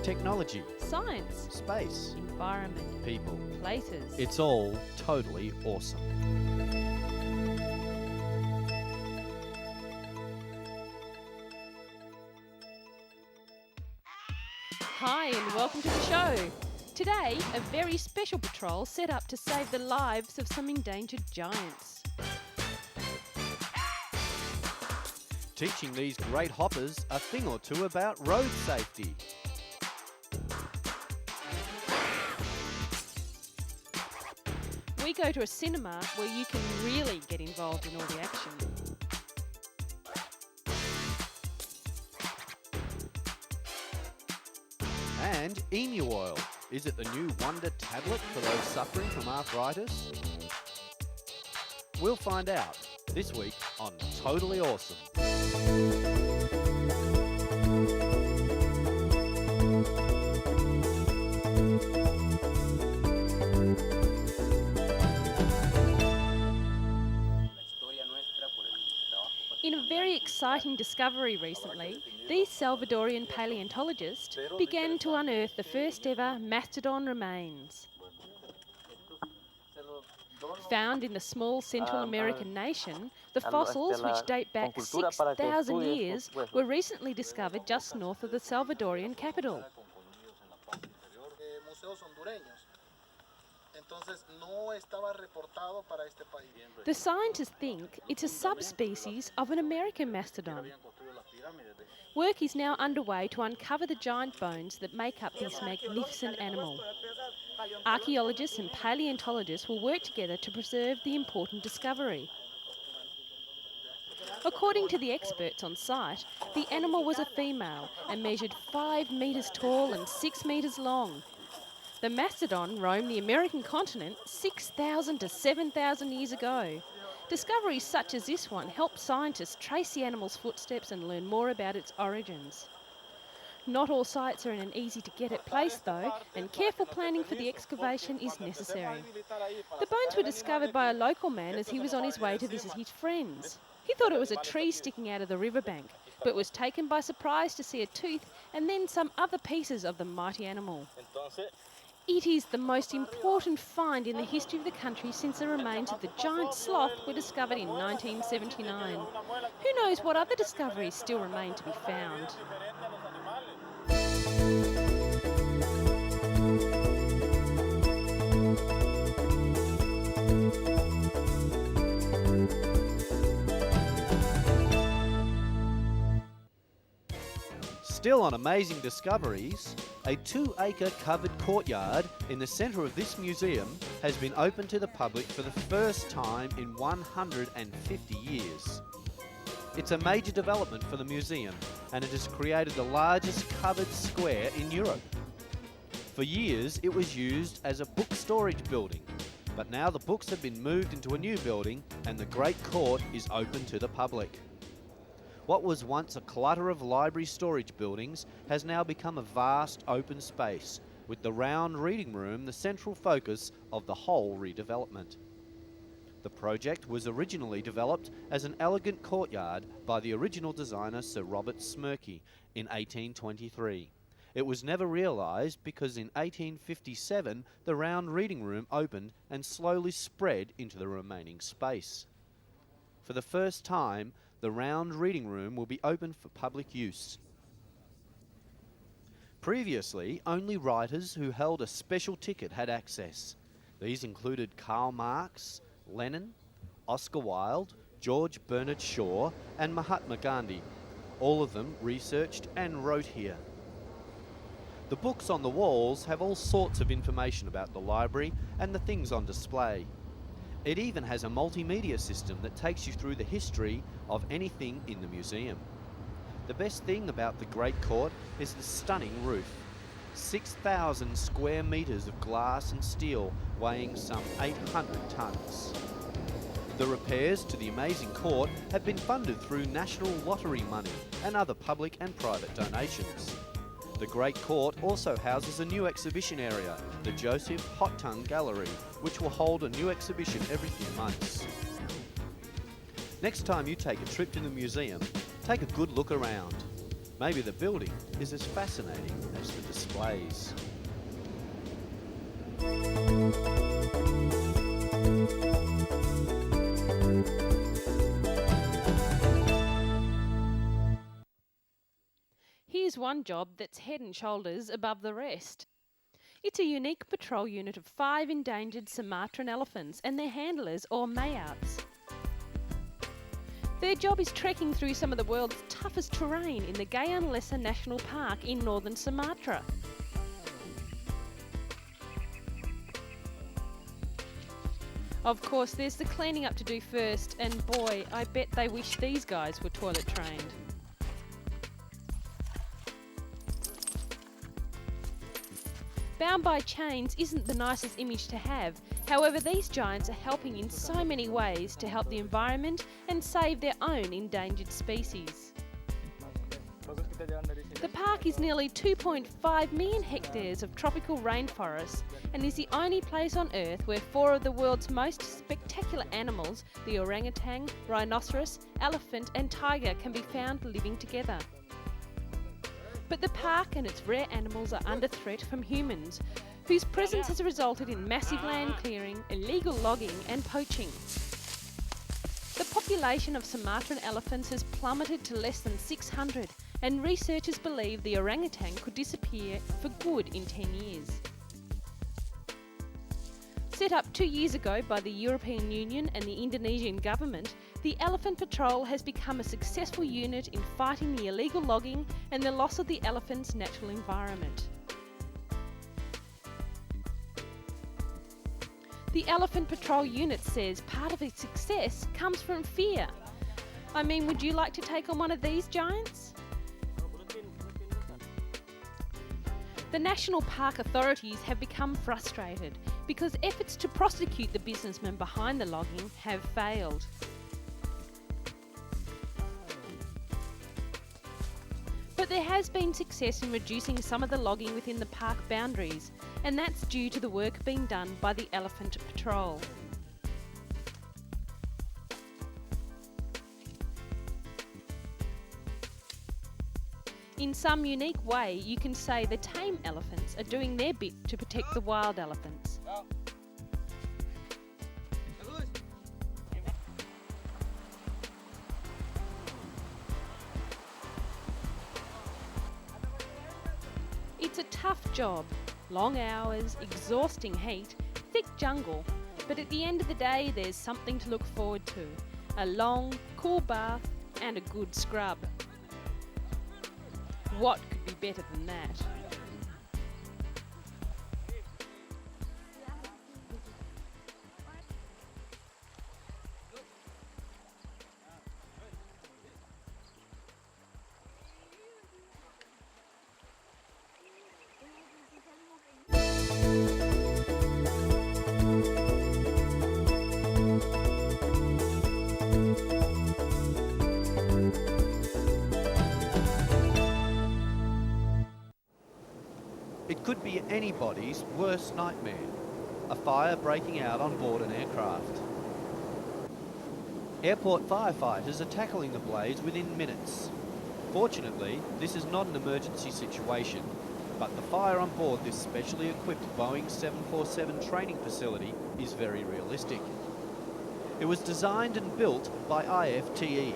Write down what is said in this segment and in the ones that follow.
Technology, science, space, environment, people. places. It's all totally awesome. Hi and welcome to the show. Today, a very special patrol set up to save the lives of some endangered giants. Teaching these great hoppers a thing or two about road safety. We go to a cinema where you can really get involved in all the action. And emu oil. Is it the new wonder tablet for those suffering from arthritis? We'll find out this week on Totally Awesome. In a very exciting discovery recently, these Salvadorian paleontologists began to unearth the first ever mastodon remains. Found in the small Central American nation, the fossils, which date back 6,000 years, were recently discovered just north of the Salvadorian capital. The scientists think it's a subspecies of an American mastodon. Work is now underway to uncover the giant bones that make up this magnificent animal. Archaeologists and paleontologists will work together to preserve the important discovery. According to the experts on site, the animal was a female and measured 5 metres tall and 6 metres long. The mastodon roamed the American continent 6,000 to 7,000 years ago. Discoveries such as this one help scientists trace the animal's footsteps and learn more about its origins. Not all sites are in an easy-to-get-at place though, and careful planning for the excavation is necessary. The bones were discovered by a local man as he was on his way to visit his friends. He thought it was a tree sticking out of the riverbank, but was taken by surprise to see a tooth and then some other pieces of the mighty animal. It is the most important find in the history of the country since the remains of the giant sloth were discovered in 1979. Who knows what other discoveries still remain to be found? Still on amazing discoveries, a 2-acre covered courtyard in the centre of this museum has been opened to the public for the first time in 150 years. It's a major development for the museum, and it has created the largest covered square in Europe. For years it was used as a book storage building, but now the books have been moved into a new building and the Great Court is open to the public. What was once a clutter of library storage buildings has now become a vast open space, with the round reading room the central focus of the whole redevelopment. The project was originally developed as an elegant courtyard by the original designer Sir Robert Smirke in 1823. It was never realised because in 1857 the round reading room opened and slowly spread into the remaining space. For the first time, the round reading room will be open for public use. Previously, only writers who held a special ticket had access. These included Karl Marx, Lenin, Oscar Wilde, George Bernard Shaw, and Mahatma Gandhi. All of them researched and wrote here. The books on the walls have all sorts of information about the library and the things on display. It even has a multimedia system that takes you through the history of anything in the museum. The best thing about the Great Court is the stunning roof. 6,000 square metres of glass and steel weighing some 800 tonnes. The repairs to the amazing court have been funded through national lottery money and other public and private donations. The Great Court also houses a new exhibition area, the Joseph Hot Tongue Gallery, which will hold a new exhibition every few months. Next time you take a trip to the museum, take a good look around. Maybe the building is as fascinating as the displays. Here's one job that's head and shoulders above the rest. It's a unique patrol unit of 5 endangered Sumatran elephants and their handlers, or mayouts. Their job is trekking through some of the world's toughest terrain in the Gayaan Lesser National Park in northern Sumatra. Of course, there's the cleaning up to do first, and boy, I bet they wish these guys were toilet trained. Bound by chains isn't the nicest image to have. However, these giants are helping in so many ways to help the environment and save their own endangered species. The park is nearly 2.5 million hectares of tropical rainforest and is the only place on Earth where 4 of the world's most spectacular animals, the orangutan, rhinoceros, elephant and tiger, can be found living together. But the park and its rare animals are under threat from humans, whose presence has resulted in massive land clearing, illegal logging and poaching. The population of Sumatran elephants has plummeted to less than 600, and researchers believe the orangutan could disappear for good in 10 years. Set up 2 years ago by the European Union and the Indonesian government, the Elephant Patrol has become a successful unit in fighting the illegal logging and the loss of the elephant's natural environment. The Elephant Patrol unit says part of its success comes from fear. I mean, would you like to take on one of these giants? The National Park authorities have become frustrated because efforts to prosecute the businessmen behind the logging have failed. But there has been success in reducing some of the logging within the park boundaries, and that's due to the work being done by the Elephant Patrol. In some unique way, you can say the tame elephants are doing their bit to protect the wild elephants. It's a tough job, long hours, exhausting heat, thick jungle, but at the end of the day there's something to look forward to. A long, cool bath and a good scrub. What could be better than that? It could be anybody's worst nightmare, a fire breaking out on board an aircraft. Airport firefighters are tackling the blaze within minutes. Fortunately, this is not an emergency situation, but the fire on board this specially equipped Boeing 747 training facility is very realistic. It was designed and built by IFTE,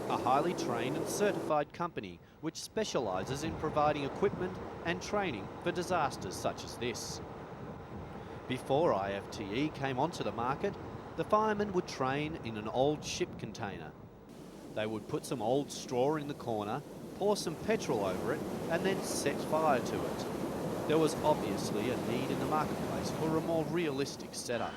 a highly trained and certified company which specialises in providing equipment and training for disasters such as this. Before IFTE came onto the market, the firemen would train in an old ship container. They would put some old straw in the corner, pour some petrol over it, and then set fire to it. There was obviously a need in the marketplace for a more realistic setup.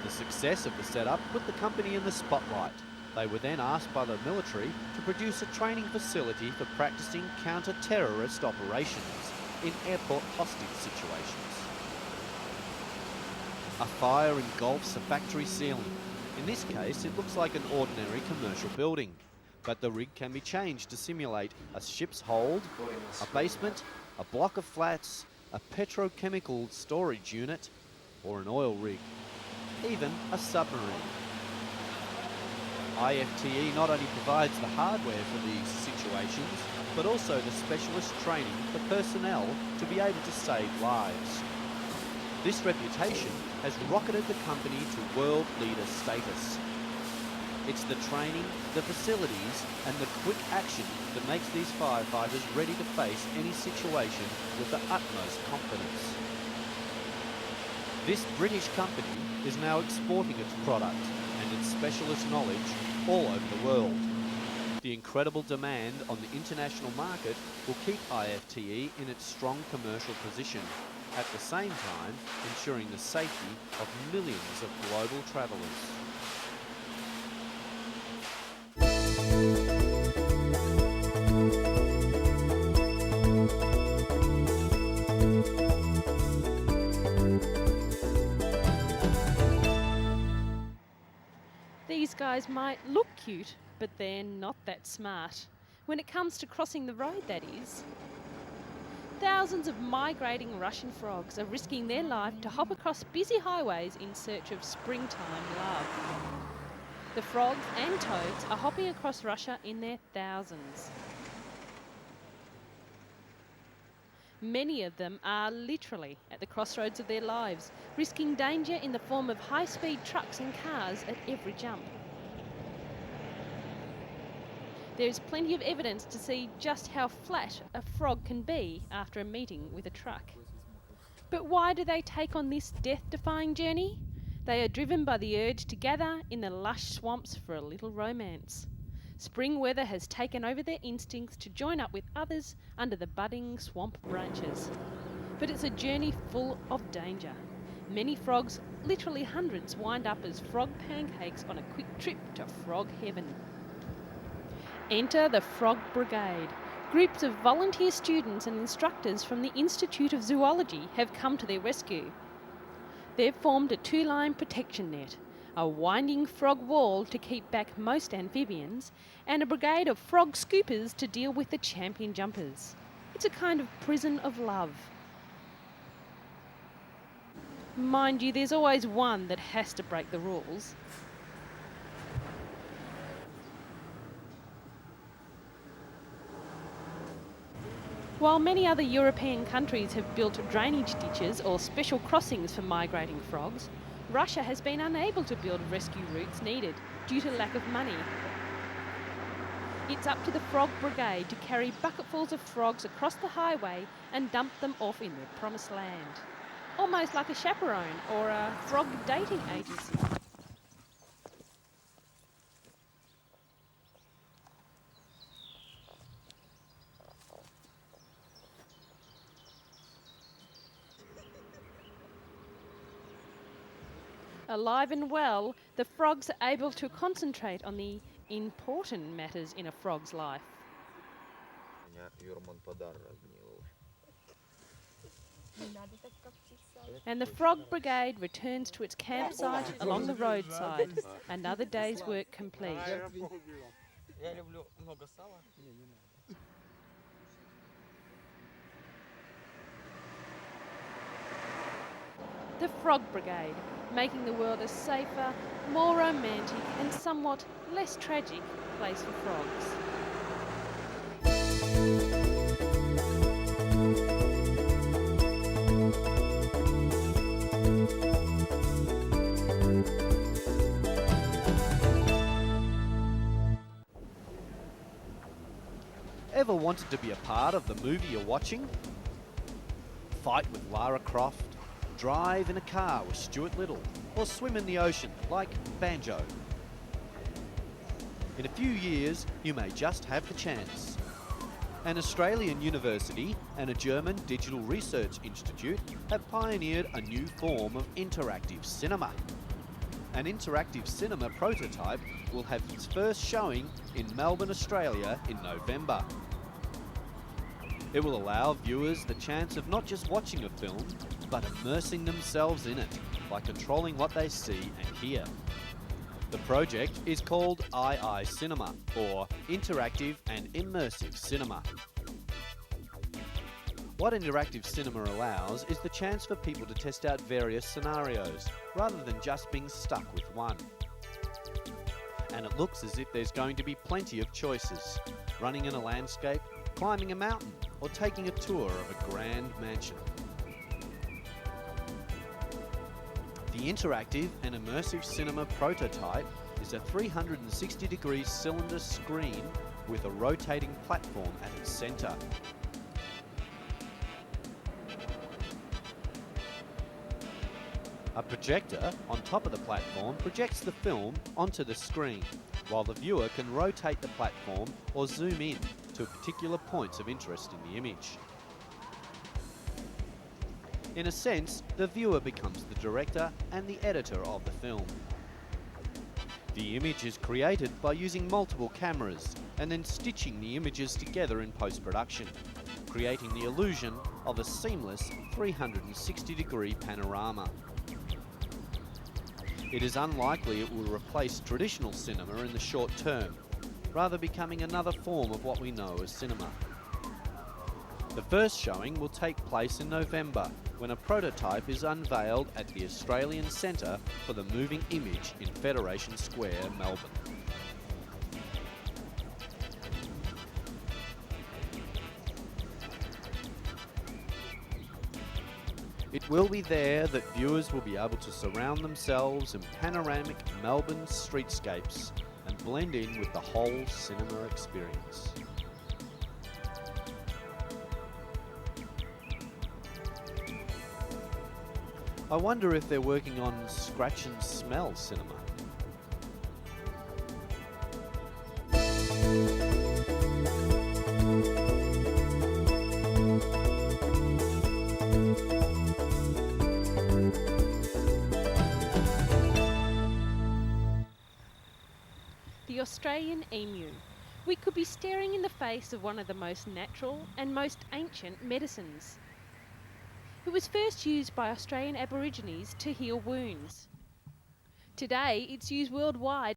The success of the setup put the company in the spotlight. They were then asked by the military to produce a training facility for practicing counter-terrorist operations in airport hostage situations. A fire engulfs a factory ceiling. In this case, it looks like an ordinary commercial building, but the rig can be changed to simulate a ship's hold, a basement, a block of flats, a petrochemical storage unit, or an oil rig, even a submarine. IFTE not only provides the hardware for these situations, but also the specialist training for personnel to be able to save lives. This reputation has rocketed the company to world leader status. It's the training, the facilities, and the quick action that makes these firefighters ready to face any situation with the utmost confidence. This British company is now exporting its product and its specialist knowledge all over the world. The incredible demand on the international market will keep IFTE in its strong commercial position, at the same time ensuring the safety of millions of global travellers. These guys might look cute, but they're not that smart. When it comes to crossing the road, that is. Thousands of migrating Russian frogs are risking their life to hop across busy highways in search of springtime love. The frogs and toads are hopping across Russia in their thousands. Many of them are literally at the crossroads of their lives, risking danger in the form of high-speed trucks and cars at every jump. There is plenty of evidence to see just how flat a frog can be after a meeting with a truck. But why do they take on this death-defying journey? They are driven by the urge to gather in the lush swamps for a little romance. Spring weather has taken over their instincts to join up with others under the budding swamp branches. But it's a journey full of danger. Many frogs, literally hundreds, wind up as frog pancakes on a quick trip to frog heaven. Enter the Frog Brigade. Groups of volunteer students and instructors from the Institute of Zoology have come to their rescue. They've formed a two-line protection net, a winding frog wall to keep back most amphibians, and a brigade of frog scoopers to deal with the champion jumpers. It's a kind of prison of love. Mind you, there's always one that has to break the rules. While many other European countries have built drainage ditches or special crossings for migrating frogs, Russia has been unable to build rescue routes needed due to lack of money. It's up to the Frog Brigade to carry bucketfuls of frogs across the highway and dump them off in their promised land. Almost like a chaperone or a frog dating agency. Alive and well, the frogs are able to concentrate on the important matters in a frog's life. And the Frog Brigade returns to its campsite along the roadside. Another day's work complete. The Frog Brigade, making the world a safer, more romantic and somewhat less tragic place for frogs. Ever wanted to be a part of the movie you're watching? Fight with Lara Croft, drive in a car with Stuart Little, or swim in the ocean like Banjo. In a few years, you may just have the chance. An Australian university and a German digital research institute have pioneered a new form of interactive cinema. An interactive cinema prototype will have its first showing in Melbourne, Australia in November. It will allow viewers the chance of not just watching a film, but immersing themselves in it by controlling what they see and hear. The project is called II Cinema, or Interactive and Immersive Cinema. What interactive cinema allows is the chance for people to test out various scenarios, rather than just being stuck with one. and it looks as if there's going to be plenty of choices. Running in a landscape, climbing a mountain, or taking a tour of a grand mansion. The interactive and immersive cinema prototype is a 360-degree cylinder screen with a rotating platform at its centre. A projector on top of the platform projects the film onto the screen, while the viewer can rotate the platform or zoom in to particular points of interest in the image. In a sense, the viewer becomes the director and the editor of the film. The image is created by using multiple cameras and then stitching the images together in post-production, creating the illusion of a seamless 360-degree panorama. It is unlikely it will replace traditional cinema in the short term, rather becoming another form of what we know as cinema. The first showing will take place in November, when a prototype is unveiled at the Australian Centre for the Moving Image in Federation Square, Melbourne. It will be there that viewers will be able to surround themselves in panoramic Melbourne streetscapes and blend in with the whole cinema experience. I wonder if they're working on scratch and smell cinema. The Australian emu. We could be staring in the face of one of the most natural and most ancient medicines. It was first used by Australian Aborigines to heal wounds. Today, it's used worldwide